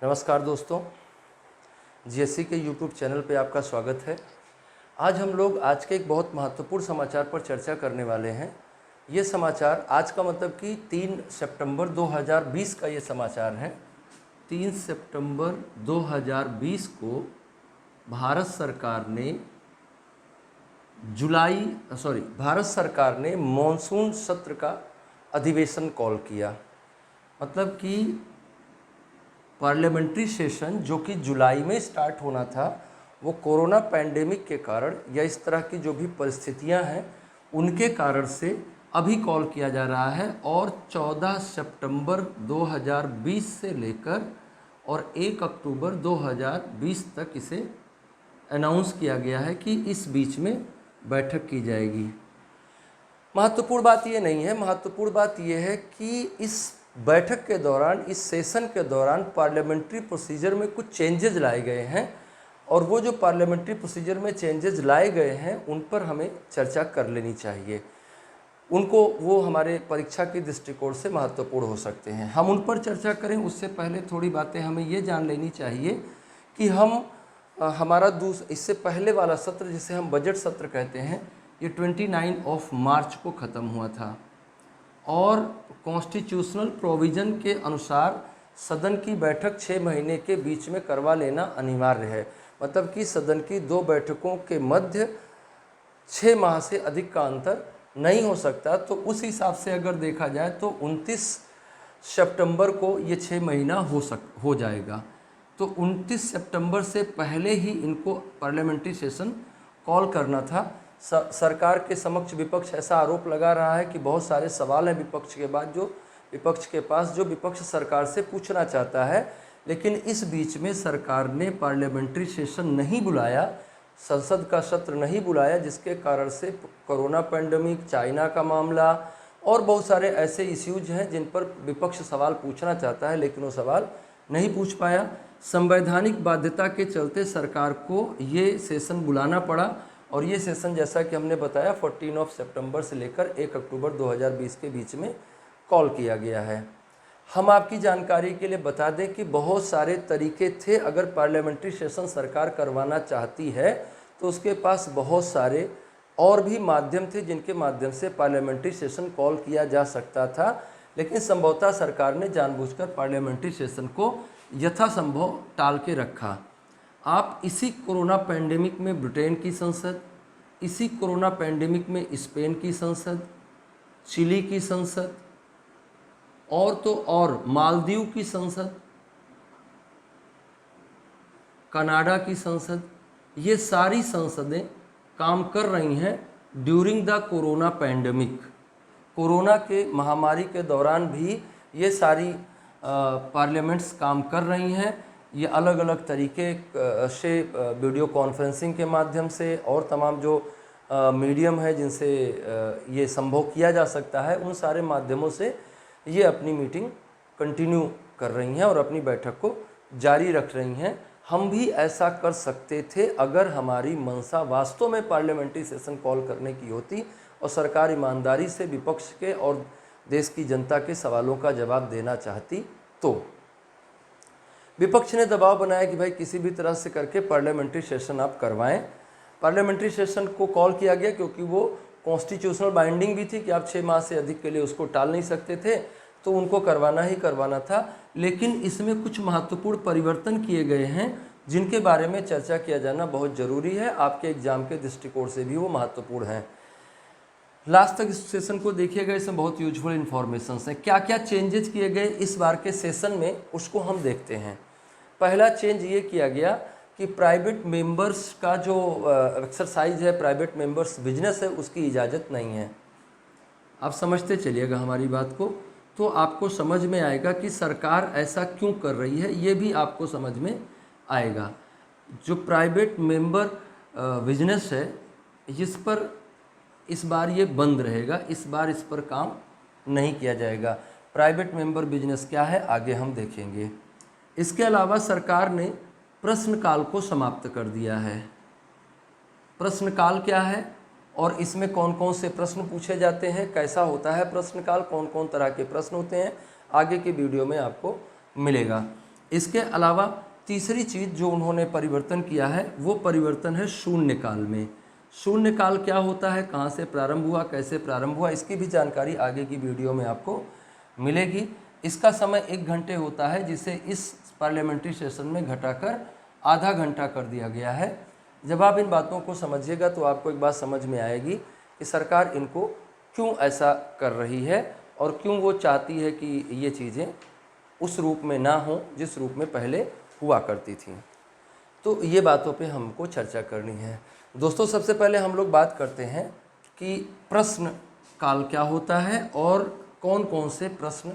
नमस्कार दोस्तों, जीएससी के यूट्यूब चैनल पे आपका स्वागत है। आज हम लोग आज के एक बहुत महत्वपूर्ण समाचार पर चर्चा करने वाले हैं। ये समाचार आज का मतलब कि 3 सितंबर 2020 का ये समाचार है। 3 सितंबर 2020 को भारत सरकार ने मॉनसून सत्र का अधिवेशन कॉल किया। मतलब कि पार्लियामेंट्री सेशन जो कि जुलाई में स्टार्ट होना था, वो कोरोना पैंडेमिक के कारण या इस तरह की जो भी परिस्थितियां हैं उनके कारण से अभी कॉल किया जा रहा है और 14 सितंबर 2020 से लेकर और 1 अक्टूबर 2020 तक इसे अनाउंस किया गया है कि इस बीच में बैठक की जाएगी। महत्वपूर्ण बात ये नहीं है, महत्वपूर्ण बात ये है कि इस बैठक के दौरान, इस सेशन के दौरान पार्लियामेंट्री प्रोसीजर में कुछ चेंजेज लाए गए हैं और वो जो पार्लियामेंट्री प्रोसीजर में चेंजेज लाए गए हैं उन पर हमें चर्चा कर लेनी चाहिए। वो हमारे परीक्षा के दृष्टिकोण से महत्वपूर्ण हो सकते हैं। हम उन पर चर्चा करें उससे पहले थोड़ी बातें हमें ये जान लेनी चाहिए कि हमारा इससे पहले वाला सत्र, जिसे हम बजट सत्र कहते हैं, ये 29 मार्च को ख़त्म हुआ था और कॉन्स्टिट्यूशनल प्रोविज़न के अनुसार सदन की बैठक 6 महीने के बीच में करवा लेना अनिवार्य है। मतलब कि सदन की 2 बैठकों के मध्य 6 माह से अधिक का अंतर नहीं हो सकता। तो उस हिसाब से अगर देखा जाए तो 29 सितंबर को ये 6 महीना हो जाएगा। तो 29 सितंबर से पहले ही इनको पार्लियामेंट्री सेशन कॉल करना था। सरकार के समक्ष विपक्ष ऐसा आरोप लगा रहा है कि बहुत सारे सवाल हैं विपक्ष के पास जो विपक्ष सरकार से पूछना चाहता है, लेकिन इस बीच में सरकार ने पार्लियामेंट्री सेशन नहीं बुलाया, संसद का सत्र नहीं बुलाया, जिसके कारण से कोरोना पैंडेमिक, चाइना का मामला और बहुत सारे ऐसे इश्यूज हैं जिन पर विपक्ष सवाल पूछना चाहता है लेकिन वो सवाल नहीं पूछ पाया। संवैधानिक बाध्यता के चलते सरकार को ये सेशन बुलाना पड़ा और ये सेशन, जैसा कि हमने बताया, 14 सितंबर से लेकर 1 अक्टूबर 2020 के बीच में कॉल किया गया है। हम आपकी जानकारी के लिए बता दें कि बहुत सारे तरीके थे। अगर पार्लियामेंट्री सेशन सरकार करवाना चाहती है तो उसके पास बहुत सारे और भी माध्यम थे जिनके माध्यम से पार्लियामेंट्री सेशन कॉल किया जा सकता था, लेकिन संभवतः सरकार ने जानबूझकर पार्लियामेंट्री सेशन को यथासंभव टाल के रखा। आप इसी कोरोना पैंडेमिक में ब्रिटेन की संसद, इसी कोरोना पैंडेमिक में स्पेन की संसद, चिली की संसद और मालदीव की संसद, कनाडा की संसद, ये सारी संसदें काम कर रही हैं during the corona pandemic. Corona के महामारी के दौरान भी ये सारी पार्लियामेंट्स काम कर रही हैं। ये अलग अलग तरीके से वीडियो कॉन्फ्रेंसिंग के माध्यम से और तमाम जो मीडियम है जिनसे ये संभव किया जा सकता है, उन सारे माध्यमों से ये अपनी मीटिंग कंटिन्यू कर रही हैं और अपनी बैठक को जारी रख रही हैं। हम भी ऐसा कर सकते थे अगर हमारी मंशा वास्तव में पार्लियामेंट्री सेशन कॉल करने की होती और सरकार ईमानदारी से विपक्ष के और देश की जनता के सवालों का जवाब देना चाहती तो। विपक्ष ने दबाव बनाया कि भाई किसी भी तरह से करके पार्लियामेंट्री सेशन आप करवाएं। पार्लियामेंट्री सेशन को कॉल किया गया क्योंकि वो कॉन्स्टिट्यूशनल बाइंडिंग भी थी कि आप 6 माह से अधिक के लिए उसको टाल नहीं सकते थे, तो उनको करवाना ही करवाना था। लेकिन इसमें कुछ महत्वपूर्ण परिवर्तन किए गए हैं जिनके बारे में चर्चा किया जाना बहुत ज़रूरी है। आपके एग्जाम के दृष्टिकोण से भी वो महत्वपूर्ण हैं। लास्ट तक इस सेशन को देखिएगा, इसमें बहुत यूजफुल इन्फॉर्मेशन हैं। क्या क्या चेंजेस किए गए इस बार के सेशन में, उसको हम देखते हैं। पहला चेंज ये किया गया कि प्राइवेट मेंबर्स का जो एक्सरसाइज है, प्राइवेट मेंबर्स बिजनेस है, उसकी इजाज़त नहीं है। आप समझते चलिएगा हमारी बात को, तो आपको समझ में आएगा कि सरकार ऐसा क्यों कर रही है, ये भी आपको समझ में आएगा। जो प्राइवेट मेंबर बिजनेस है, इस पर इस बार ये बंद रहेगा, इस बार इस पर काम नहीं किया जाएगा। प्राइवेट मेंबर बिजनेस क्या है आगे हम देखेंगे। इसके अलावा सरकार ने प्रश्नकाल को समाप्त कर दिया है। प्रश्नकाल क्या है और इसमें कौन कौन से प्रश्न पूछे जाते हैं, कैसा होता है प्रश्नकाल, कौन कौन तरह के प्रश्न होते हैं, आगे के वीडियो में आपको मिलेगा। इसके अलावा तीसरी चीज़ जो उन्होंने परिवर्तन किया है वो परिवर्तन है शून्यकाल में। शून्यकाल क्या होता है, कहाँ से प्रारंभ हुआ, कैसे प्रारंभ हुआ, इसकी भी जानकारी आगे की वीडियो में आपको मिलेगी। इसका समय 1 घंटे होता है, जिसे इस पार्लियामेंट्री सेशन में घटाकर आधा घंटा कर दिया गया है। जब आप इन बातों को समझिएगा तो आपको एक बात समझ में आएगी कि सरकार इनको क्यों ऐसा कर रही है और क्यों वो चाहती है कि ये चीज़ें उस रूप में ना हो जिस रूप में पहले हुआ करती थी। तो ये बातों पे हमको चर्चा करनी है। दोस्तों, सबसे पहले हम लोग बात करते हैं कि प्रश्न काल क्या होता है और कौन कौन से प्रश्न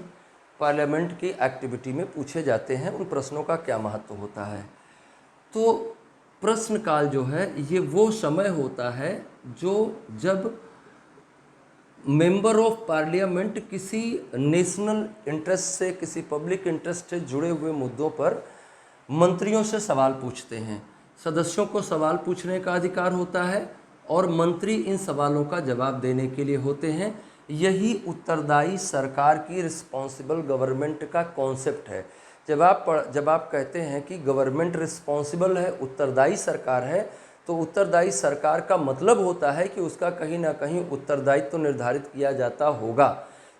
पार्लियामेंट की एक्टिविटी में पूछे जाते हैं, उन प्रश्नों का क्या महत्व होता है। तो प्रश्न काल जो है ये वो समय होता है जब मेंबर ऑफ पार्लियामेंट किसी नेशनल इंटरेस्ट से, किसी पब्लिक इंटरेस्ट से जुड़े हुए मुद्दों पर मंत्रियों से सवाल पूछते हैं। सदस्यों को सवाल पूछने का अधिकार होता है और मंत्री इन सवालों का जवाब देने के लिए होते हैं। यही उत्तरदायी सरकार की रिस्पॉन्सिबल गवर्नमेंट का कॉन्सेप्ट है। जब आप कहते हैं कि गवर्नमेंट रिस्पॉन्सिबल है, उत्तरदायी सरकार है, तो उत्तरदायी सरकार का मतलब होता है कि उसका कहीं ना कहीं उत्तरदायित्व तो निर्धारित किया जाता होगा।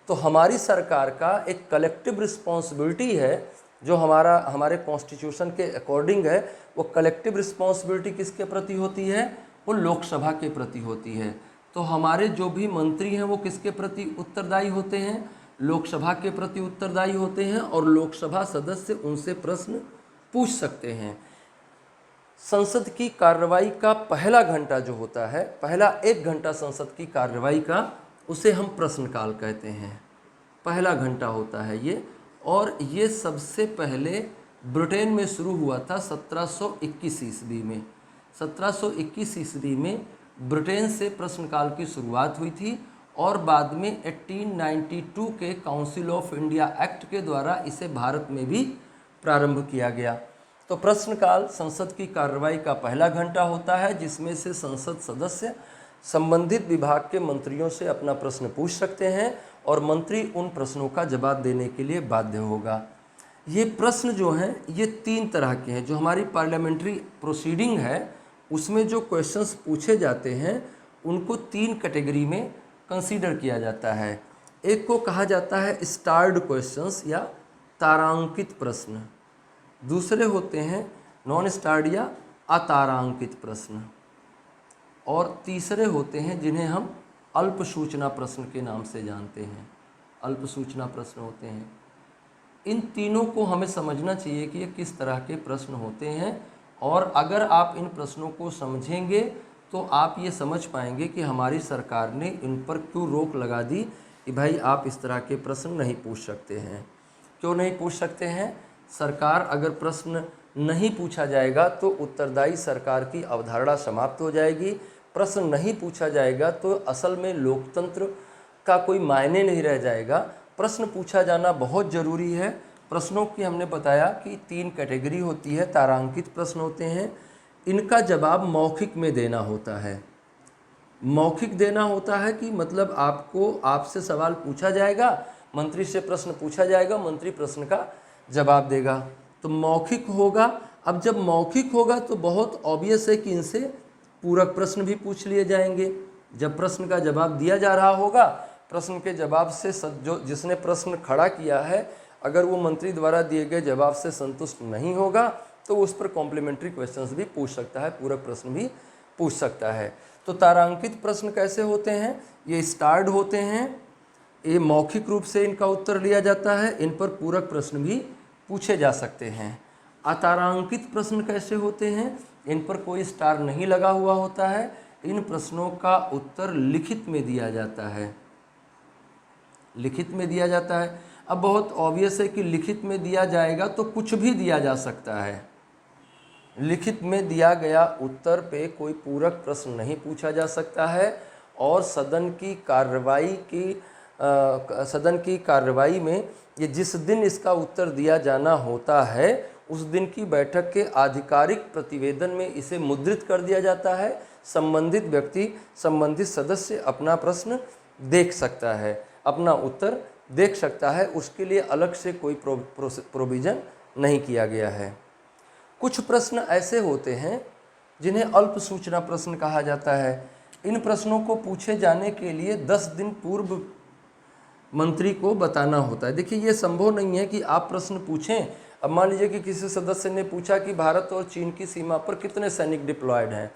तो हमारी सरकार का एक कलेक्टिव रिस्पॉन्सिबिलिटी है जो हमारे कॉन्स्टिट्यूशन के अकॉर्डिंग है। वो कलेक्टिव रिस्पॉन्सिबिलिटी किसके प्रति होती है, वो लोकसभा के प्रति होती है। तो हमारे जो भी मंत्री हैं वो किसके प्रति उत्तरदायी होते हैं, लोकसभा के प्रति उत्तरदायी होते हैं और लोकसभा सदस्य उनसे प्रश्न पूछ सकते हैं। संसद की कार्रवाई का पहला घंटा जो होता है, पहला 1 घंटा संसद की कार्रवाई का, उसे हम प्रश्नकाल कहते हैं। पहला घंटा होता है ये, और ये सबसे पहले ब्रिटेन में शुरू हुआ था 1721 ईस्वी में। 1721 ईस्वी में ब्रिटेन से प्रश्नकाल की शुरुआत हुई थी और बाद में 1892 के काउंसिल ऑफ इंडिया एक्ट के द्वारा इसे भारत में भी प्रारंभ किया गया। तो प्रश्नकाल संसद की कार्रवाई का पहला घंटा होता है, जिसमें से संसद सदस्य संबंधित विभाग के मंत्रियों से अपना प्रश्न पूछ सकते हैं और मंत्री उन प्रश्नों का जवाब देने के लिए बाध्य होगा। ये प्रश्न जो हैं ये 3 तरह के हैं। जो हमारी पार्लियामेंट्री प्रोसीडिंग है उसमें जो क्वेश्चंस पूछे जाते हैं उनको 3 कैटेगरी में कंसीडर किया जाता है। एक को कहा जाता है स्टार्ड क्वेश्चंस या तारांकित प्रश्न, दूसरे होते हैं नॉन स्टार्ड या अतारांकित प्रश्न, और तीसरे होते हैं जिन्हें हम अल्प सूचना प्रश्न के नाम से जानते हैं। अल्प सूचना प्रश्न होते हैं। इन तीनों को हमें समझना चाहिए कि ये किस तरह के प्रश्न होते हैं, और अगर आप इन प्रश्नों को समझेंगे तो आप ये समझ पाएंगे कि हमारी सरकार ने इन पर क्यों रोक लगा दी कि भाई आप इस तरह के प्रश्न नहीं पूछ सकते हैं। क्यों नहीं पूछ सकते हैं? सरकार अगर प्रश्न नहीं पूछा जाएगा तो उत्तरदायी सरकार की अवधारणा समाप्त हो जाएगी। प्रश्न नहीं पूछा जाएगा तो असल में लोकतंत्र का कोई मायने नहीं रह जाएगा। प्रश्न पूछा जाना बहुत ज़रूरी है। प्रश्नों की हमने बताया कि 3 कैटेगरी होती है। तारांकित प्रश्न होते हैं, इनका जवाब मौखिक में देना होता है। मौखिक देना होता है कि मतलब आपसे सवाल पूछा जाएगा, मंत्री से प्रश्न पूछा जाएगा, मंत्री प्रश्न का जवाब देगा, तो मौखिक होगा। अब जब मौखिक होगा तो बहुत ऑब्वियस है कि इनसे पूरक प्रश्न भी पूछ लिए जाएंगे। जब प्रश्न का जवाब दिया जा रहा होगा, प्रश्न के जवाब से जिसने प्रश्न खड़ा किया है अगर वो मंत्री द्वारा दिए गए जवाब से संतुष्ट नहीं होगा तो उस पर कॉम्प्लीमेंट्री क्वेश्चंस भी पूछ सकता है, पूरक प्रश्न भी पूछ सकता है। तो तारांकित प्रश्न कैसे होते हैं? ये स्टार्ड होते हैं, ये मौखिक रूप से इनका उत्तर लिया जाता है, इन पर पूरक प्रश्न भी पूछे जा सकते हैं। अतारांकित प्रश्न कैसे होते हैं? इन पर कोई स्टार नहीं लगा हुआ होता है, इन प्रश्नों का उत्तर लिखित में दिया जाता है। लिखित में दिया जाता है। अब बहुत ऑब्वियस है कि लिखित में दिया जाएगा तो कुछ भी दिया जा सकता है। लिखित में दिया गया उत्तर पे कोई पूरक प्रश्न नहीं पूछा जा सकता है और सदन की कार्रवाई में ये जिस दिन इसका उत्तर दिया जाना होता है उस दिन की बैठक के आधिकारिक प्रतिवेदन में इसे मुद्रित कर दिया जाता है। संबंधित व्यक्ति, संबंधित सदस्य अपना प्रश्न देख सकता है, अपना उत्तर देख सकता है। उसके लिए अलग से कोई प्रोविज़न नहीं किया गया है। कुछ प्रश्न ऐसे होते हैं जिन्हें अल्प सूचना प्रश्न कहा जाता है। इन प्रश्नों को पूछे जाने के लिए 10 दिन पूर्व मंत्री को बताना होता है। देखिए, ये संभव नहीं है कि आप प्रश्न पूछें। अब मान लीजिए कि किसी सदस्य ने पूछा कि भारत और चीन की सीमा पर कितने सैनिक डिप्लॉयड हैं,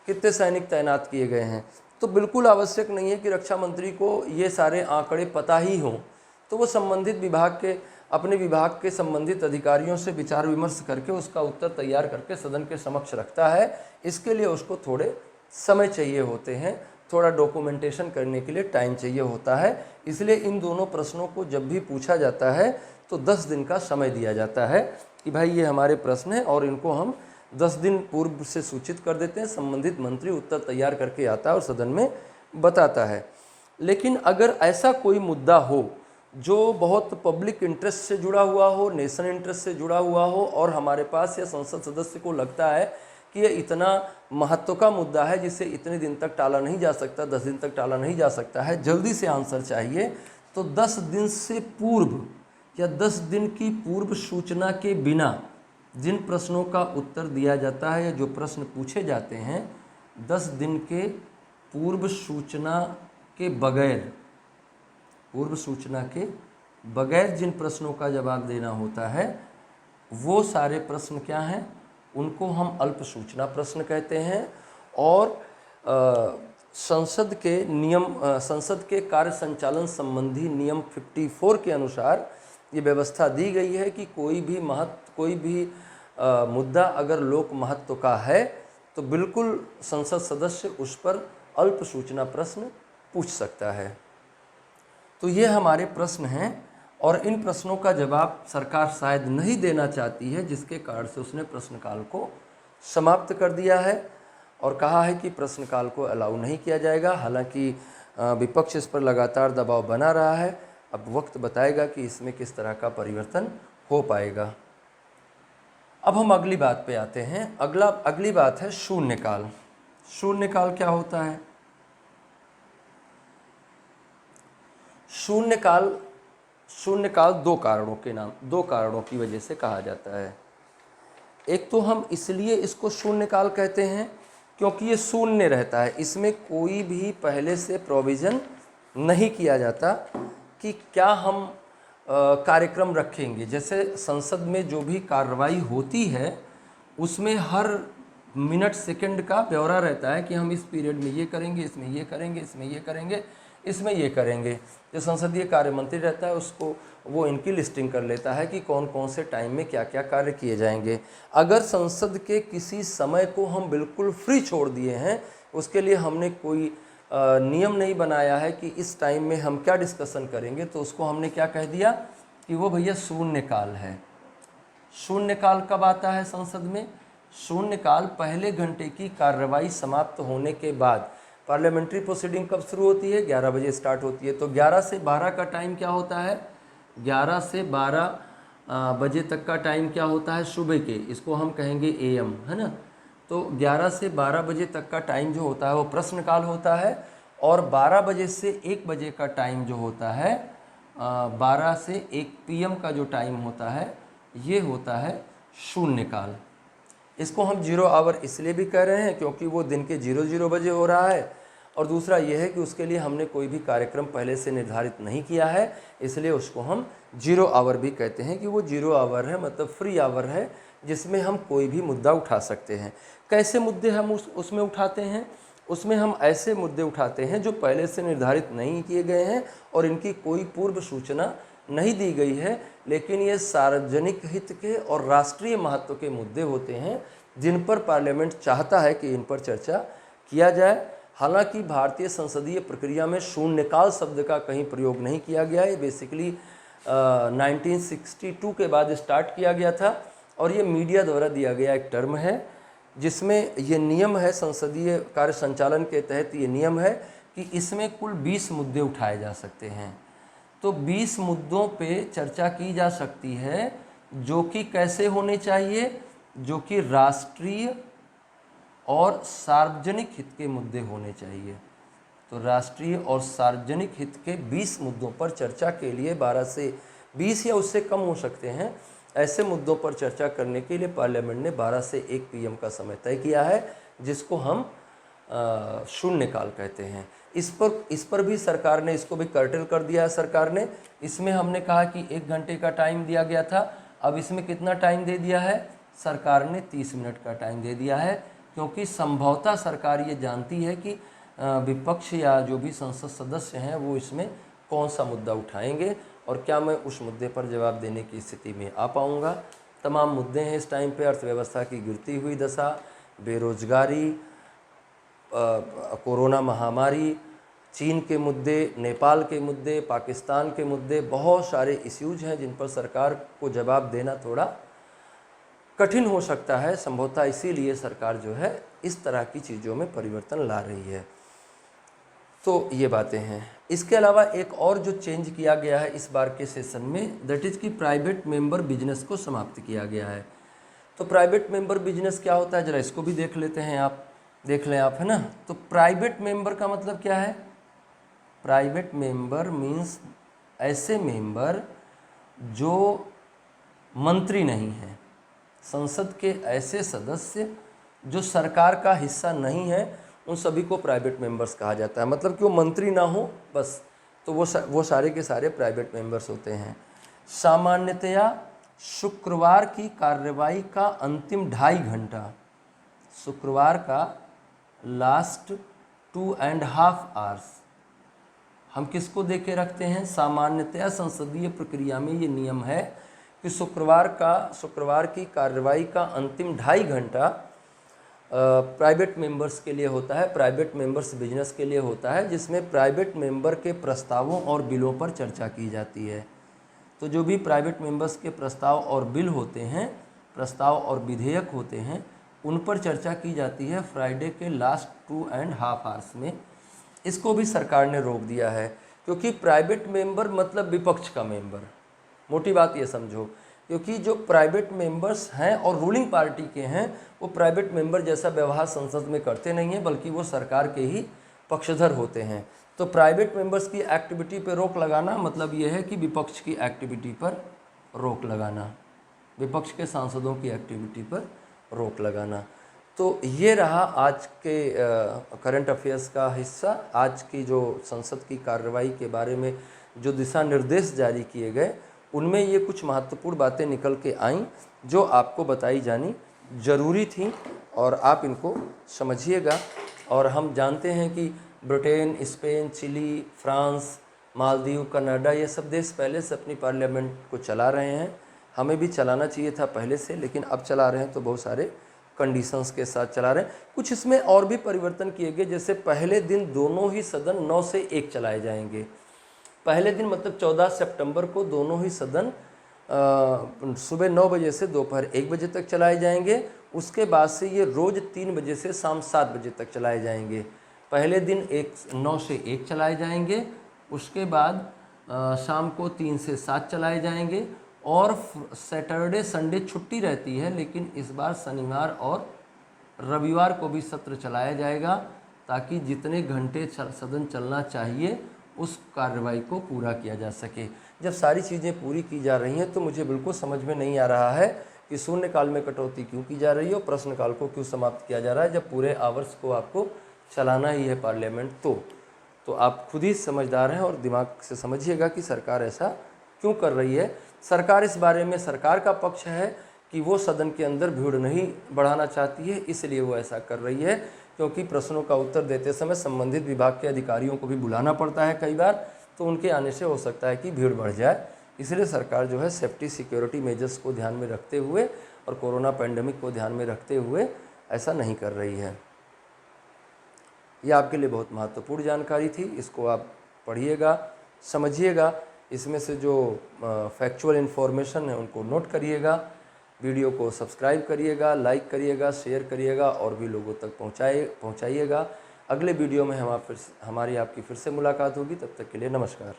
कितने सैनिक तैनात किए गए हैं, तो बिल्कुल आवश्यक नहीं है कि रक्षा मंत्री को ये सारे आंकड़े पता ही हों। तो वो संबंधित विभाग के, अपने विभाग के संबंधित अधिकारियों से विचार विमर्श करके उसका उत्तर तैयार करके सदन के समक्ष रखता है। इसके लिए उसको थोड़े समय चाहिए होते हैं, थोड़ा डॉक्यूमेंटेशन करने के लिए टाइम चाहिए होता है। इसलिए इन दोनों प्रश्नों को जब भी पूछा जाता है तो 10 दिन का समय दिया जाता है कि भाई ये हमारे प्रश्न हैं और इनको हम 10 दिन पूर्व से सूचित कर देते हैं। संबंधित मंत्री उत्तर तैयार करके आता है और सदन में बताता है। लेकिन अगर ऐसा कोई मुद्दा हो जो बहुत पब्लिक इंटरेस्ट से जुड़ा हुआ हो, नेशनल इंटरेस्ट से जुड़ा हुआ हो, और हमारे पास या संसद सदस्य को लगता है कि ये इतना महत्व का मुद्दा है जिसे इतने दिन तक टाला नहीं जा सकता, 10 दिन तक टाला नहीं जा सकता है, जल्दी से आंसर चाहिए, तो 10 दिन से पूर्व या 10 दिन की पूर्व सूचना के बिना जिन प्रश्नों का उत्तर दिया जाता है या जो प्रश्न पूछे जाते हैं, 10 दिन के पूर्व सूचना के बगैर, पूर्व सूचना के बगैर जिन प्रश्नों का जवाब देना होता है, वो सारे प्रश्न क्या हैं? उनको हम अल्प सूचना प्रश्न कहते हैं। और संसद के नियम, संसद के कार्य संचालन संबंधी नियम 54 के अनुसार ये व्यवस्था दी गई है कि कोई भी मुद्दा अगर लोक महत्व का है तो बिल्कुल संसद सदस्य उस पर अल्प सूचना प्रश्न पूछ सकता है। तो ये हमारे प्रश्न हैं और इन प्रश्नों का जवाब सरकार शायद नहीं देना चाहती है, जिसके कारण से उसने प्रश्नकाल को समाप्त कर दिया है और कहा है कि प्रश्नकाल को अलाउ नहीं किया जाएगा। हालांकि विपक्ष इस पर लगातार दबाव बना रहा है। अब वक्त बताएगा कि इसमें किस तरह का परिवर्तन हो पाएगा। अब हम अगली बात पे आते हैं। अगली बात है शून्यकाल। शून्यकाल क्या होता है? शून्यकाल दो कारणों की वजह से कहा जाता है। एक तो हम इसलिए इसको शून्यकाल कहते हैं क्योंकि ये शून्य रहता है, इसमें कोई भी पहले से प्रोविज़न नहीं किया जाता कि क्या हम कार्यक्रम रखेंगे। जैसे संसद में जो भी कार्रवाई होती है उसमें हर मिनट सेकंड का ब्यौरा रहता है कि हम इस पीरियड में ये करेंगे, इसमें ये करेंगे, इसमें ये करेंगे, इसमें ये करेंगे। जो संसदीय कार्य मंत्री रहता है उसको वो इनकी लिस्टिंग कर लेता है कि कौन कौन से टाइम में क्या क्या कार्य किए जाएंगे। अगर संसद के किसी समय को हम बिल्कुल फ्री छोड़ दिए हैं, उसके लिए हमने कोई नियम नहीं बनाया है कि इस टाइम में हम क्या डिस्कशन करेंगे, तो उसको हमने क्या कह दिया कि वो भैया शून्यकाल है। शून्यकाल कब आता है संसद में? शून्यकाल पहले घंटे की कार्रवाई समाप्त होने के बाद। पार्लियामेंट्री प्रोसीडिंग कब शुरू होती है? 11 बजे स्टार्ट होती है। तो 11 से 12 का टाइम क्या होता है? 11 से 12 बजे तक का टाइम क्या होता है? सुबह के, इसको हम कहेंगे AM, है ना। तो 11 से 12 बजे तक का टाइम जो होता है वो प्रश्नकाल होता है, और 12 बजे से 1 बजे का टाइम जो होता है, 12 से 1 PM का जो टाइम होता है, ये होता है शून्यकाल। इसको हम 0 आवर इसलिए भी कह रहे हैं क्योंकि वो दिन के 00 बजे हो रहा है, और दूसरा ये है कि उसके लिए हमने कोई भी कार्यक्रम पहले से निर्धारित नहीं किया है, इसलिए उसको हम 0 आवर भी कहते हैं कि वो 0 आवर है, मतलब फ्री आवर है जिसमें हम कोई भी मुद्दा उठा सकते हैं। कैसे मुद्दे हम उसमें उठाते हैं? उसमें हम ऐसे मुद्दे उठाते हैं जो पहले से निर्धारित नहीं किए गए हैं और इनकी कोई पूर्व सूचना नहीं दी गई है, लेकिन ये सार्वजनिक हित के और राष्ट्रीय महत्व के मुद्दे होते हैं जिन पर पार्लियामेंट चाहता है कि इन पर चर्चा किया जाए। हालांकि भारतीय संसदीय प्रक्रिया में शून्यकाल शब्द का कहीं प्रयोग नहीं किया गया है। ये बेसिकली 1962 के बाद स्टार्ट किया गया था और ये मीडिया द्वारा दिया गया एक टर्म है, जिसमें ये नियम है, संसदीय कार्य संचालन के तहत ये नियम है कि इसमें कुल 20 मुद्दे उठाए जा सकते हैं। तो 20 मुद्दों पे चर्चा की जा सकती है जो कि कैसे होने चाहिए? जो कि राष्ट्रीय और सार्वजनिक हित के मुद्दे होने चाहिए। तो राष्ट्रीय और सार्वजनिक हित के 20 मुद्दों पर चर्चा के लिए 12 से 20 या उससे कम हो सकते हैं, ऐसे मुद्दों पर चर्चा करने के लिए पार्लियामेंट ने 12 से 1 PM का समय तय किया है, जिसको हम शून्यकाल कहते हैं। इस पर भी सरकार ने इसको भी कर्टेल कर दिया है सरकार ने। इसमें हमने कहा कि 1 घंटे का टाइम दिया गया था, अब इसमें कितना टाइम दे दिया है? सरकार ने 30 मिनट का टाइम दे दिया है, क्योंकि संभवतः सरकार ये जानती है कि विपक्ष या जो भी संसद सदस्य हैं वो इसमें कौन सा मुद्दा उठाएंगे और क्या मैं उस मुद्दे पर जवाब देने की स्थिति में आ पाऊँगा। तमाम मुद्दे हैं इस टाइम पे, अर्थव्यवस्था की गिरती हुई दशा, बेरोजगारी, कोरोना महामारी, चीन के मुद्दे, नेपाल के मुद्दे, पाकिस्तान के मुद्दे, बहुत सारे इश्यूज हैं जिन पर सरकार को जवाब देना थोड़ा कठिन हो सकता है। संभवतः इसीलिए सरकार जो है इस तरह की चीज़ों में परिवर्तन ला रही है। तो ये बातें हैं। इसके अलावा एक और जो चेंज किया गया है इस बार के सेशन में, दैट इज़ कि प्राइवेट मेंबर बिजनेस को समाप्त किया गया है। तो प्राइवेट मेंबर बिजनेस क्या होता है, ज़रा इसको भी देख लेते हैं, आप देख लें आप, है ना। तो प्राइवेट मेंबर का मतलब क्या है? प्राइवेट मेंबर मीन्स ऐसे मेंबर जो मंत्री नहीं हैं, संसद के ऐसे सदस्य जो सरकार का हिस्सा नहीं है, उन सभी को प्राइवेट मेंबर्स कहा जाता है। मतलब कि वो मंत्री ना हो बस, तो वो सारे के सारे प्राइवेट मेंबर्स होते हैं। सामान्यतया शुक्रवार की कार्रवाई का अंतिम 2.5 घंटा, शुक्रवार का लास्ट 2.5 आवर्स हम किसको दे के रखते हैं? सामान्यतया संसदीय प्रक्रिया में ये नियम है कि शुक्रवार की कार्रवाई का अंतिम 2.5 घंटा प्राइवेट मेंबर्स के लिए होता है, प्राइवेट मेंबर्स बिजनेस के लिए होता है, जिसमें प्राइवेट मेंबर के प्रस्तावों और बिलों पर चर्चा की जाती है। तो जो भी प्राइवेट मेंबर्स के प्रस्ताव और बिल होते हैं, प्रस्ताव और विधेयक होते हैं, उन पर चर्चा की जाती है फ्राइडे के लास्ट 2.5 आवर्स में। इसको भी सरकार ने रोक दिया है, क्योंकि प्राइवेट मेंबर मतलब विपक्ष का मेंबर, मोटी बात ये समझो। क्योंकि जो प्राइवेट मेंबर्स हैं और रूलिंग पार्टी के हैं, वो प्राइवेट मेंबर जैसा व्यवहार संसद में करते नहीं हैं, बल्कि वो सरकार के ही पक्षधर होते हैं। तो प्राइवेट मेंबर्स की एक्टिविटी पर रोक लगाना मतलब ये है कि विपक्ष की एक्टिविटी पर रोक लगाना, विपक्ष के सांसदों की एक्टिविटी पर रोक लगाना। तो ये रहा आज के करंट अफेयर्स का हिस्सा। आज की जो संसद की कार्रवाई के बारे में जो दिशा निर्देश जारी किए गए, उनमें ये कुछ महत्वपूर्ण बातें निकल के आईं जो आपको बताई जानी ज़रूरी थी, और आप इनको समझिएगा। और हम जानते हैं कि Britain, Spain, Chile, France, Maldives, Canada, ये सब देश पहले से अपनी पार्लियामेंट को चला रहे हैं। हमें भी चलाना चाहिए था पहले से, लेकिन अब चला रहे हैं तो बहुत सारे कंडीशंस के साथ चला रहे हैं। कुछ इसमें और भी परिवर्तन किए गए, जैसे पहले दिन दोनों ही सदन 9 से 1 चलाए जाएंगे। पहले दिन मतलब 14 सितंबर को दोनों ही सदन सुबह 9 बजे से दोपहर 1 बजे तक चलाए जाएंगे। उसके बाद से ये रोज़ 3 बजे से शाम 7 बजे तक चलाए जाएंगे। पहले दिन 9 से 1 चलाए जाएंगे, उसके बाद शाम को 3 से 7 चलाए जाएंगे, और सैटरडे संडे छुट्टी रहती है, लेकिन इस बार शनिवार और रविवार को भी सत्र चलाया जाएगा, ताकि जितने घंटे सदन चलना चाहिए उस कार्रवाई को पूरा किया जा सके। जब सारी चीज़ें पूरी की जा रही हैं तो मुझे बिल्कुल समझ में नहीं आ रहा है कि शून्यकाल में कटौती क्यों की जा रही है और प्रश्नकाल को क्यों समाप्त किया जा रहा है, जब पूरे आवर्स को आपको चलाना ही है पार्लियामेंट। तो आप खुद ही समझदार हैं और दिमाग से समझिएगा कि सरकार ऐसा क्यों कर रही है। सरकार इस बारे में, सरकार का पक्ष है कि वो सदन के अंदर भीड़ नहीं बढ़ाना चाहती है, इसलिए वो ऐसा कर रही है। क्योंकि प्रश्नों का उत्तर देते समय संबंधित विभाग के अधिकारियों को भी बुलाना पड़ता है कई बार, तो उनके आने से हो सकता है कि भीड़ बढ़ जाए। इसलिए सरकार जो है सेफ्टी सिक्योरिटी मेजर्स को ध्यान में रखते हुए और कोरोना पैंडेमिक को ध्यान में रखते हुए ऐसा नहीं कर रही है। ये आपके लिए बहुत महत्वपूर्ण जानकारी थी, इसको आप पढ़िएगा, समझिएगा। इसमें से जो फैक्चुअल इन्फॉर्मेशन है उनको नोट करिएगा। वीडियो को सब्सक्राइब करिएगा, लाइक करिएगा, शेयर करिएगा और भी लोगों तक पहुँचाइएगा। अगले वीडियो में हमारी आपकी फिर से मुलाकात होगी। तब तक के लिए नमस्कार।